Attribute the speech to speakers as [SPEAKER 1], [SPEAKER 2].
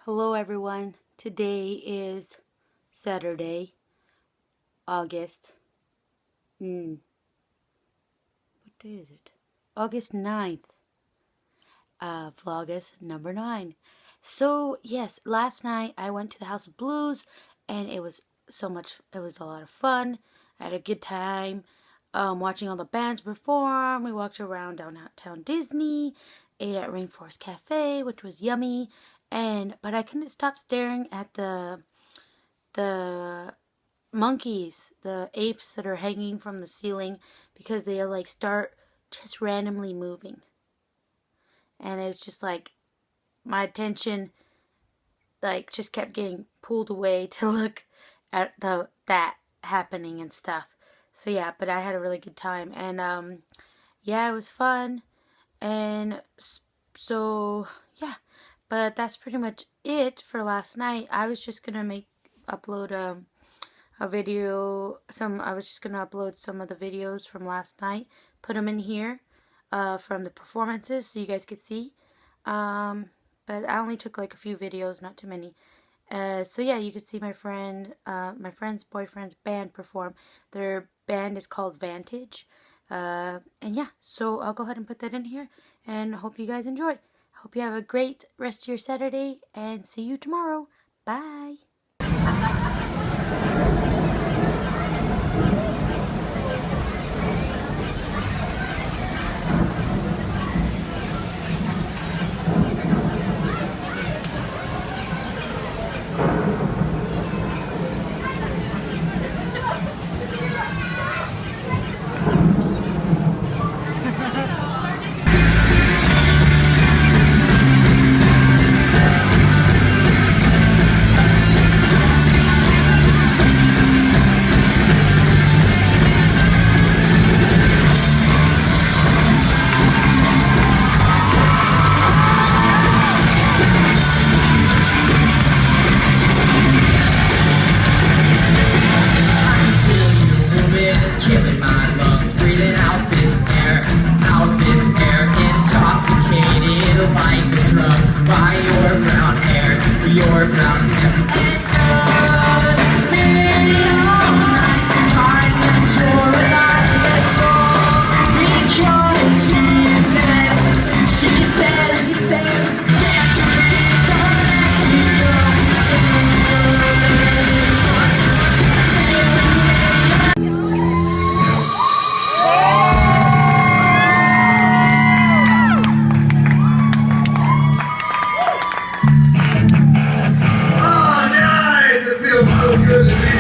[SPEAKER 1] Hello everyone, today is Saturday, August, what day is it? August 9th, Vlogust number 9. So yes, last night I went to the House of Blues and it was a lot of fun. I had a good time watching all the bands perform. We walked around downtown Disney, ate at Rainforest Cafe, which was yummy. But I couldn't stop staring at the monkeys, the apes that are hanging from the ceiling because they like start just randomly moving. And it's just like my attention like just kept getting pulled away to look at that happening and stuff. So yeah, but I had a really good time and yeah, it was fun. And so yeah. But that's pretty much it for last night. I was just gonna upload a video. I was just gonna upload some of the videos from last night, put them in here from the performances, so you guys could see. But I only took like a few videos, not too many. So yeah, you could see my friend's boyfriend's band perform. Their band is called Vantage. And yeah, so I'll go ahead and put that in here, and hope you guys enjoy. Hope you have a great rest of your Saturday, and see you tomorrow. Bye!
[SPEAKER 2] Your brown hair and told me all night, I'm not sure that because she said, dance to me, don't let me
[SPEAKER 3] Oh, nice! It feels so good to be